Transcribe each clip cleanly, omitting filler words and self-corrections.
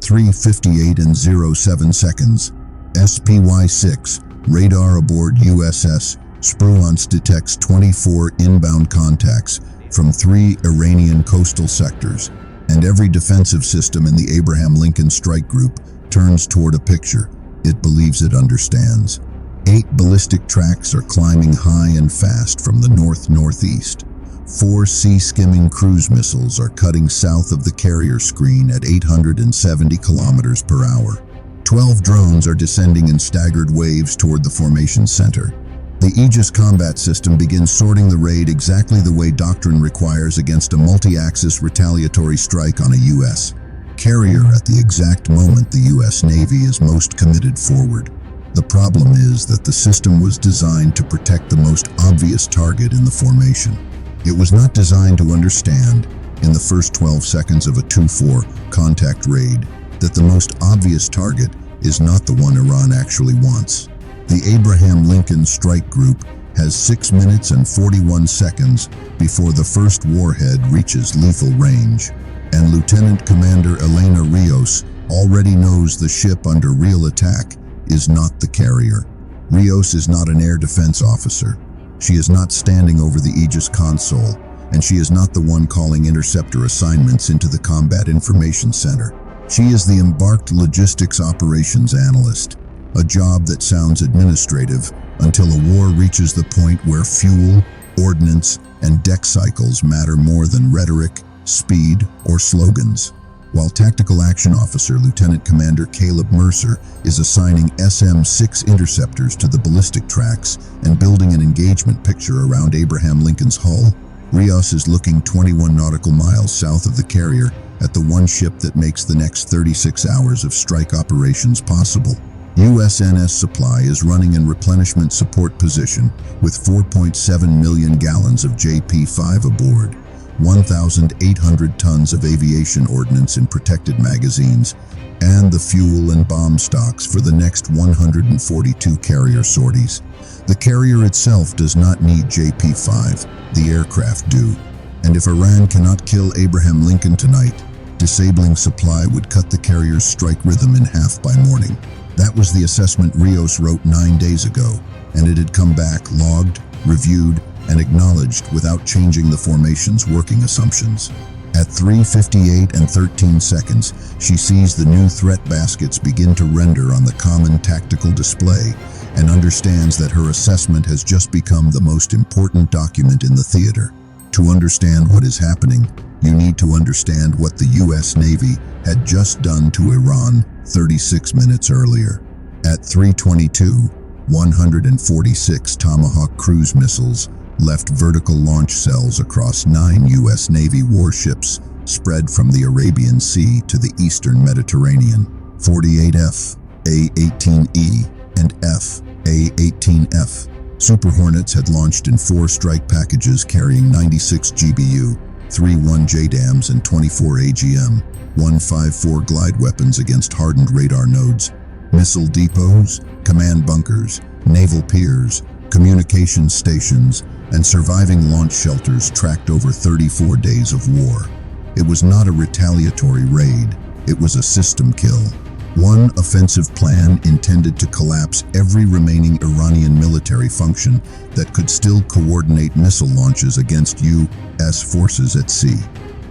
3:58:07. SPY-6, radar aboard USS Spruance detects 24 inbound contacts from 3 Iranian coastal sectors, and every defensive system in the Abraham Lincoln Strike Group turns toward a picture it believes it understands. 8 ballistic tracks are climbing high and fast from the north-northeast. 4 sea-skimming cruise missiles are cutting south of the carrier screen at 870 kilometers per hour. 12 drones are descending in staggered waves toward the formation center. The Aegis combat system begins sorting the raid exactly the way doctrine requires against a multi-axis retaliatory strike on a U.S. carrier at the exact moment the U.S. Navy is most committed forward. The problem is that the system was designed to protect the most obvious target in the formation. It was not designed to understand, in the first 12 seconds of a 2-4 contact raid, that the most obvious target is not the one Iran actually wants. The Abraham Lincoln Strike Group has 6 minutes and 41 seconds before the first warhead reaches lethal range, and Lieutenant Commander Elena Rios already knows the ship under real attack is not the carrier. Rios is not an air defense officer. She is not standing over the Aegis console, and she is not the one calling interceptor assignments into the Combat Information Center. She is the embarked logistics operations analyst, a job that sounds administrative until a war reaches the point where fuel, ordnance, and deck cycles matter more than rhetoric, speed, or slogans. While Tactical Action Officer Lieutenant Commander Caleb Mercer is assigning SM-6 interceptors to the ballistic tracks and building an engagement picture around Abraham Lincoln's hull, Rios is looking 21 nautical miles south of the carrier at the one ship that makes the next 36 hours of strike operations possible. USNS Supply is running in replenishment support position with 4.7 million gallons of JP-5 aboard, 1,800 tons of aviation ordnance in protected magazines, and the fuel and bomb stocks for the next 142 carrier sorties. The carrier itself does not need JP-5, the aircraft do. And if Iran cannot kill Abraham Lincoln tonight, disabling supply would cut the carrier's strike rhythm in half by morning. That was the assessment Rios wrote 9 days ago, and it had come back logged, reviewed, and acknowledged without changing the formation's working assumptions. At 3:58:13, she sees the new threat baskets begin to render on the common tactical display and understands that her assessment has just become the most important document in the theater. To understand what is happening, you need to understand what the U.S. Navy had just done to Iran 36 minutes earlier. At 3:22, 146 Tomahawk cruise missiles left vertical launch cells across 9 U.S. Navy warships spread from the Arabian Sea to the eastern Mediterranean. 48F, A-18E, and F, A-18F. Super Hornets had launched in 4 strike packages carrying 96 GBU, 3 1JDAMs and 24 AGM, 154 glide weapons against hardened radar nodes, missile depots, command bunkers, naval piers, communications stations, and surviving launch shelters tracked over 34 days of war. It was not a retaliatory raid, it was a system kill. One offensive plan intended to collapse every remaining Iranian military function that could still coordinate missile launches against U.S. forces at sea.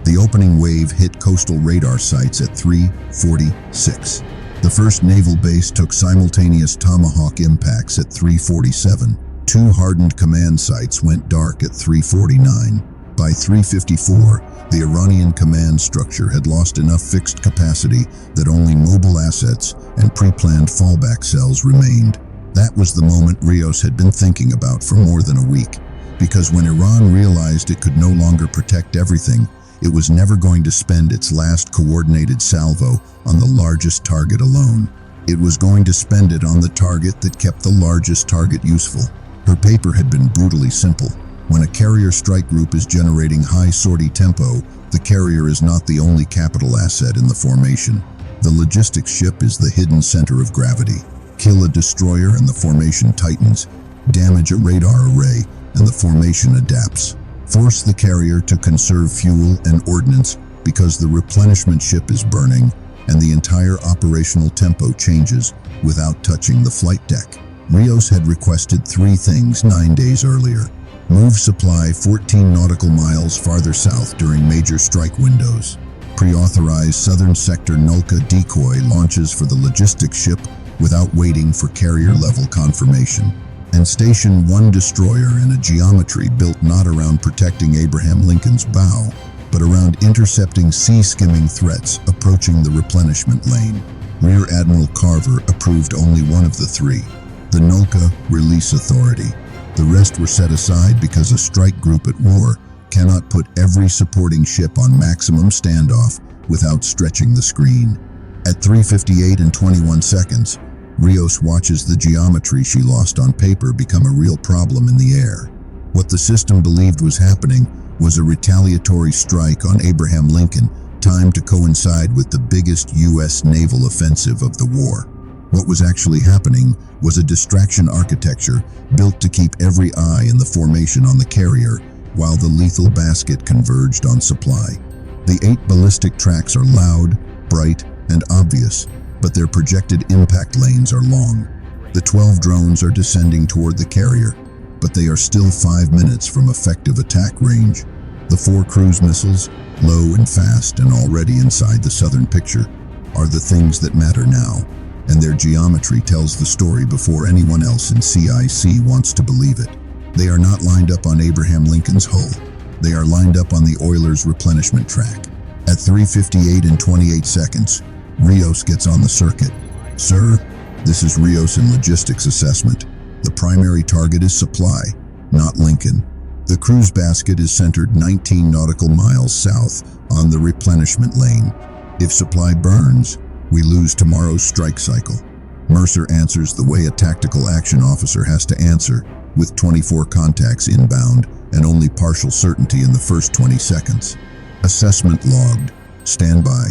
The opening wave hit coastal radar sites at 3:46. The first naval base took simultaneous Tomahawk impacts at 3:47. 2 hardened command sites went dark at 3:49. By 3:54, the Iranian command structure had lost enough fixed capacity that only mobile assets and pre-planned fallback cells remained. That was the moment Rios had been thinking about for more than a week, because when Iran realized it could no longer protect everything, it was never going to spend its last coordinated salvo on the largest target alone. It was going to spend it on the target that kept the largest target useful. Her paper had been brutally simple. When a carrier strike group is generating high sortie tempo, the carrier is not the only capital asset in the formation. The logistics ship is the hidden center of gravity. Kill a destroyer and the formation tightens. Damage a radar array and the formation adapts. Force the carrier to conserve fuel and ordnance because the replenishment ship is burning, and the entire operational tempo changes without touching the flight deck. Rios had requested three things 9 days earlier. Move supply 14 nautical miles farther south during major strike windows. Pre-authorized Southern Sector Nulka decoy launches for the logistics ship without waiting for carrier-level confirmation. And station one destroyer in a geometry built not around protecting Abraham Lincoln's bow, but around intercepting sea-skimming threats approaching the replenishment lane. Rear Admiral Carver approved only one of the three, the Nulka Release Authority. The rest were set aside because a strike group at war cannot put every supporting ship on maximum standoff without stretching the screen. At 3:58 and 21 seconds, Rios watches the geometry she lost on paper become a real problem in the air. What the system believed was happening was a retaliatory strike on Abraham Lincoln, timed to coincide with the biggest U.S. naval offensive of the war. What was actually happening was a distraction architecture built to keep every eye in the formation on the carrier while the lethal basket converged on supply. The 8 ballistic tracks are loud, bright, and obvious, but their projected impact lanes are long. The 12 drones are descending toward the carrier, but they are still 5 minutes from effective attack range. The 4 cruise missiles, low and fast and already inside the southern picture, are the things that matter now, and their geometry tells the story before anyone else in CIC wants to believe it. They are not lined up on Abraham Lincoln's hull. They are lined up on the Oilers' replenishment track. At 3:58 and 28 seconds, Rios gets on the circuit. Sir, this is Rios in logistics assessment. The primary target is supply, not Lincoln. The cruise basket is centered 19 nautical miles south on the replenishment lane. If supply burns, we lose tomorrow's strike cycle. Mercer answers the way a tactical action officer has to answer, with 24 contacts inbound and only partial certainty in the first 20 seconds. Assessment logged. Stand by.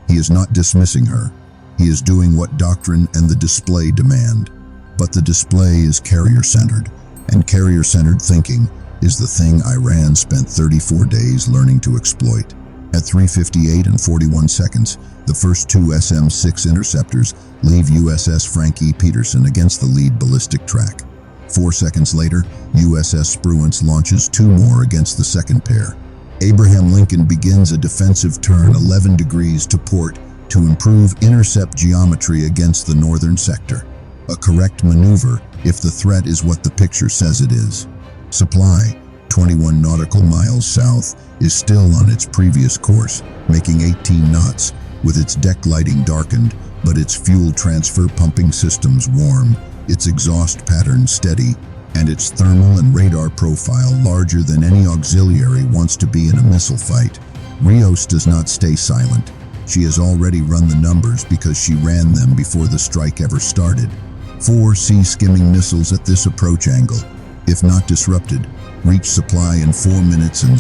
He is not dismissing her. He is doing what doctrine and the display demand. But the display is carrier-centered, and carrier-centered thinking is the thing Iran spent 34 days learning to exploit. At 3:58 and 41 seconds, the first 2 SM-6 interceptors leave USS Frank E. Peterson against the lead ballistic track. 4 seconds later, USS Spruance launches 2 more against the second pair. Abraham Lincoln begins a defensive turn 11 degrees to port to improve intercept geometry against the northern sector. A correct maneuver if the threat is what the picture says it is. Supply, 21 nautical miles south, is still on its previous course, making 18 knots, with its deck lighting darkened, but its fuel transfer pumping systems warm, its exhaust pattern steady, and its thermal and radar profile larger than any auxiliary wants to be in a missile fight. Rios does not stay silent. She has already run the numbers because she ran them before the strike ever started. 4 sea-skimming missiles at this approach angle, if not disrupted, reach supply in 4 minutes and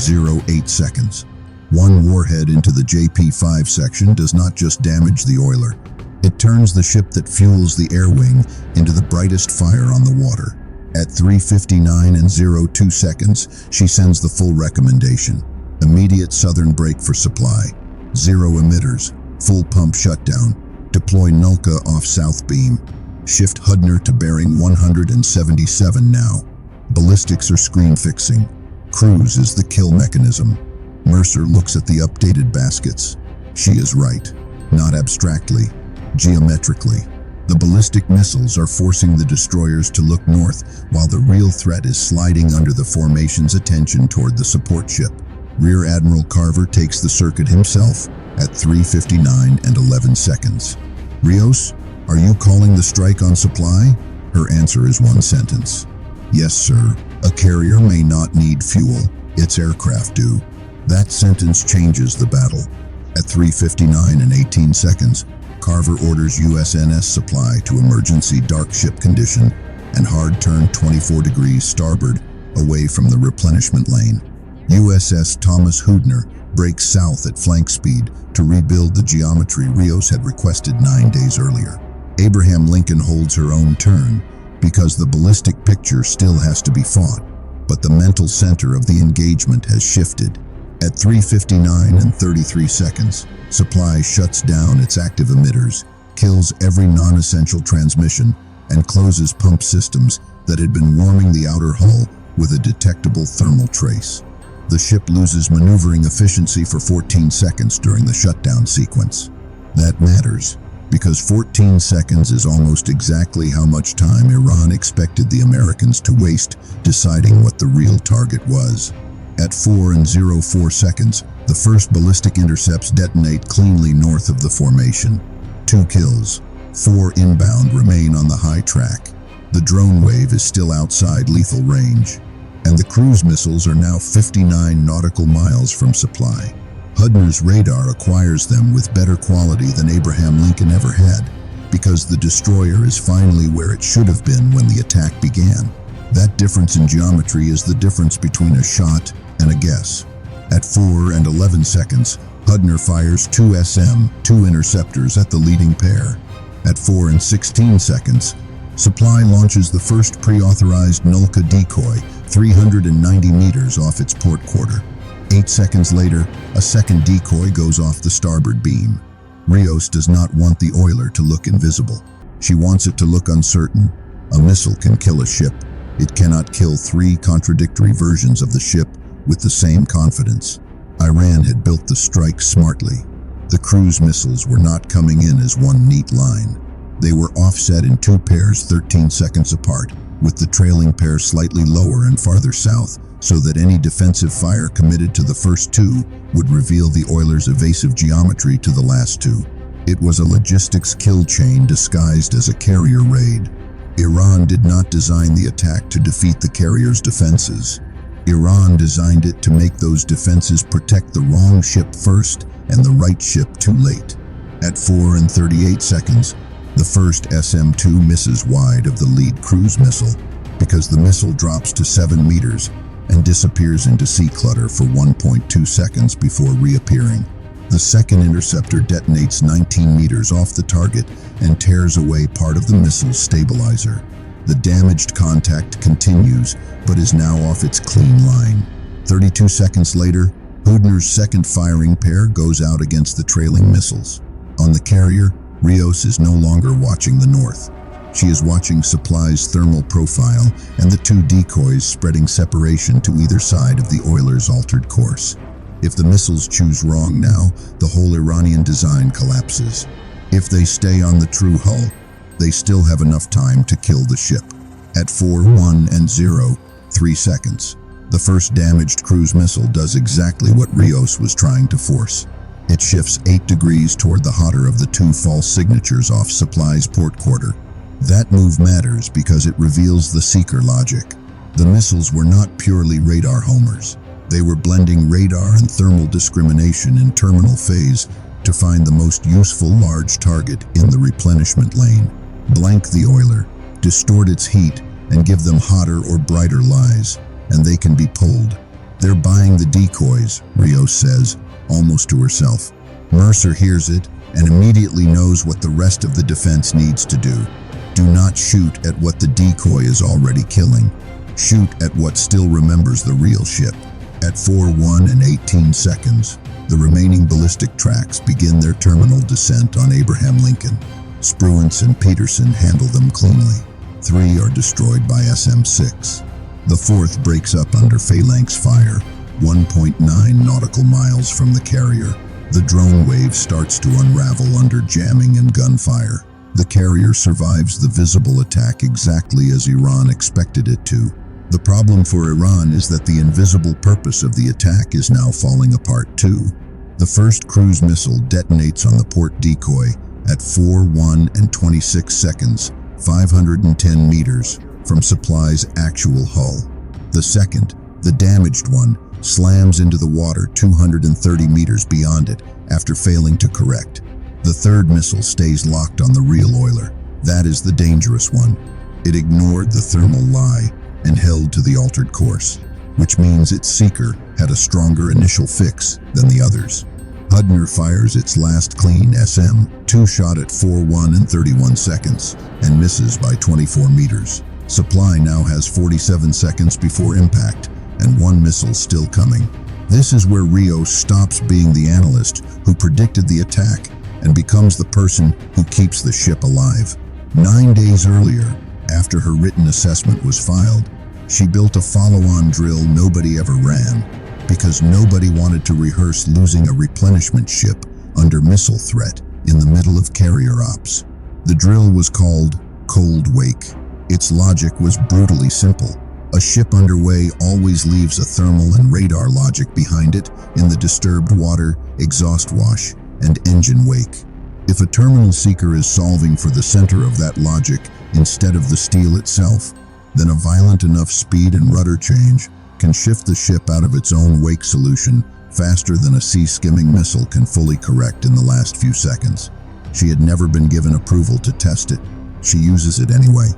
08 seconds. 1 warhead into the JP-5 section does not just damage the oiler. It turns the ship that fuels the air wing into the brightest fire on the water. At 3:59 and 02 seconds, she sends the full recommendation. Immediate southern break for supply. 0 emitters. Full pump shutdown. Deploy Nulka off south beam. Shift Hudner to bearing 177 now. Ballistics are screen fixing. Cruise is the kill mechanism. Mercer looks at the updated baskets. She is right. Not abstractly. Geometrically. The ballistic missiles are forcing the destroyers to look north, while the real threat is sliding under the formation's attention toward the support ship. Rear Admiral Carver takes the circuit himself at 3:59 and 11 seconds. Rios, are you calling the strike on supply? Her answer is one sentence. Yes, sir. A carrier may not need fuel. Its aircraft do. That sentence changes the battle. At 3:59 and 18 seconds, Carver orders USNS Supply to emergency dark ship condition and hard turn 24 degrees starboard away from the replenishment lane. USS Thomas Hudner breaks south at flank speed to rebuild the geometry Rios had requested 9 days earlier. Abraham Lincoln holds her own turn because the ballistic picture still has to be fought, but the mental center of the engagement has shifted. At 3:59 and 33 seconds, Supply shuts down its active emitters, kills every non-essential transmission, and closes pump systems that had been warming the outer hull with a detectable thermal trace. The ship loses maneuvering efficiency for 14 seconds during the shutdown sequence. That matters, because 14 seconds is almost exactly how much time Iran expected the Americans to waste deciding what the real target was. At 4:04 seconds, the first ballistic intercepts detonate cleanly north of the formation. 2 kills, 4 inbound remain on the high track. The drone wave is still outside lethal range, and the cruise missiles are now 59 nautical miles from Supply. Hudner's radar acquires them with better quality than Abraham Lincoln ever had, because the destroyer is finally where it should have been when the attack began. That difference in geometry is the difference between a shot and a guess. At 4:11 seconds, Hudner fires 2 SM-2 interceptors at the leading pair. At 4:16 seconds, Supply launches the first pre-authorized Nulka decoy 390 meters off its port quarter. 8 seconds later, a second decoy goes off the starboard beam. Rios does not want the oiler to look invisible. She wants it to look uncertain. A missile can kill a ship. It cannot kill 3 contradictory versions of the ship with the same confidence. Iran had built the strike smartly. The cruise missiles were not coming in as one neat line. They were offset in 2 pairs 13 seconds apart, with the trailing pair slightly lower and farther south, so that any defensive fire committed to the first 2 would reveal the oiler's evasive geometry to the last 2. It was a logistics kill chain disguised as a carrier raid. Iran did not design the attack to defeat the carrier's defenses. Iran designed it to make those defenses protect the wrong ship first and the right ship too late. At 4:38 seconds, the first SM-2 misses wide of the lead cruise missile because the missile drops to 7 meters and disappears into sea clutter for 1.2 seconds before reappearing. The second interceptor detonates 19 meters off the target and tears away part of the missile's stabilizer. The damaged contact continues, but is now off its clean line. 32 seconds later, Hudner's second firing pair goes out against the trailing missiles. On the carrier, Rios is no longer watching the north. She is watching Supply's thermal profile and the 2 decoys spreading separation to either side of the oiler's altered course. If the missiles choose wrong now, the whole Iranian design collapses. If they stay on the true hull, they still have enough time to kill the ship. At 4:03 seconds, the first damaged cruise missile does exactly what Rios was trying to force. It shifts 8 degrees toward the hotter of the 2 false signatures off Supply's port quarter. That move matters because it reveals the seeker logic. The missiles were not purely radar homers. They were blending radar and thermal discrimination in terminal phase to find the most useful large target in the replenishment lane. Blank the oiler, distort its heat, and give them hotter or brighter lies, and they can be pulled. They're buying the decoys, Rios says, almost to herself. Mercer hears it and immediately knows what the rest of the defense needs to do. Do not shoot at what the decoy is already killing. Shoot at what still remembers the real ship. At 4:18 seconds, the remaining ballistic tracks begin their terminal descent on Abraham Lincoln. Spruance and Peterson handle them cleanly. 3 are destroyed by SM-6. The 4th breaks up under phalanx fire, 1.9 nautical miles from the carrier. The drone wave starts to unravel under jamming and gunfire. The carrier survives the visible attack exactly as Iran expected it to. The problem for Iran is that the invisible purpose of the attack is now falling apart too. The first cruise missile detonates on the port decoy at 4:26 seconds, 510 meters from Supply's actual hull. The second, the damaged one, slams into the water 230 meters beyond it after failing to correct. The third missile stays locked on the real oiler. That is the dangerous one. It ignored the thermal lie and held to the altered course, which means its seeker had a stronger initial fix than the others. Hudner fires its last clean SM-2 shot at 4:31 seconds and misses by 24 meters. Supply now has 47 seconds before impact and 1 missile still coming. This is where Rios stops being the analyst who predicted the attack and becomes the person who keeps the ship alive. 9 days earlier, after her written assessment was filed, she built a follow-on drill nobody ever ran because nobody wanted to rehearse losing a replenishment ship under missile threat in the middle of carrier ops. The drill was called Cold Wake. Its logic was brutally simple. A ship underway always leaves a thermal and radar logic behind it in the disturbed water, exhaust wash, and engine wake. If a terminal seeker is solving for the center of that logic instead of the steel itself, then a violent enough speed and rudder change can shift the ship out of its own wake solution faster than a sea-skimming missile can fully correct in the last few seconds. She had never been given approval to test it. She uses it anyway.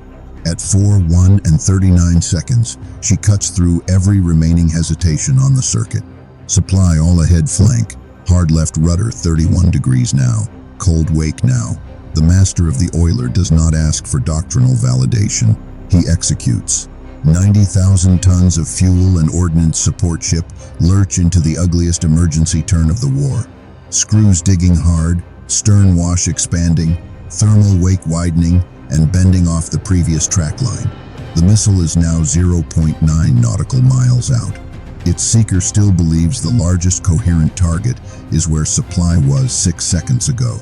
At 4, 1, and 39 seconds, she cuts through every remaining hesitation on the circuit. Supply all ahead flank, hard left rudder 31 degrees now, cold wake now. The master of the oiler does not ask for doctrinal validation. He executes. 90,000 tons of fuel and ordnance support ship lurch into the ugliest emergency turn of the war. Screws digging hard, stern wash expanding, thermal wake widening, and bending off the previous track line. The missile is now 0.9 nautical miles out. Its seeker still believes the largest coherent target is where supply was 6 seconds ago.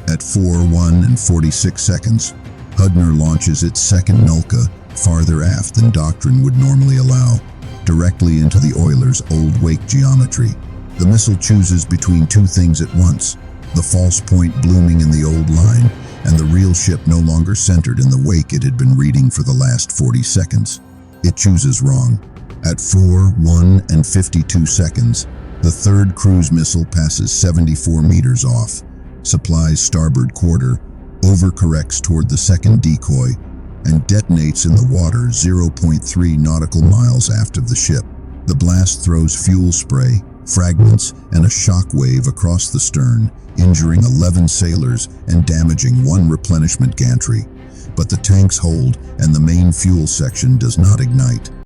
At 4, 1, and 46 seconds, Hudner launches its second Nulka farther aft than doctrine would normally allow, directly into the oiler's old wake geometry. The missile chooses between two things at once: the false point blooming in the old line, and the real ship no longer centered in the wake it had been reading for the last 40 seconds. It chooses wrong. At 4, 1, and 52 seconds, the third cruise missile passes 74 meters off, Supply's starboard quarter, overcorrects toward the second decoy, and detonates in the water 0.3 nautical miles aft of the ship. The blast throws fuel spray, fragments, and a shock wave across the stern, injuring 11 sailors and damaging 1 replenishment gantry. But the tanks hold and the main fuel section does not ignite.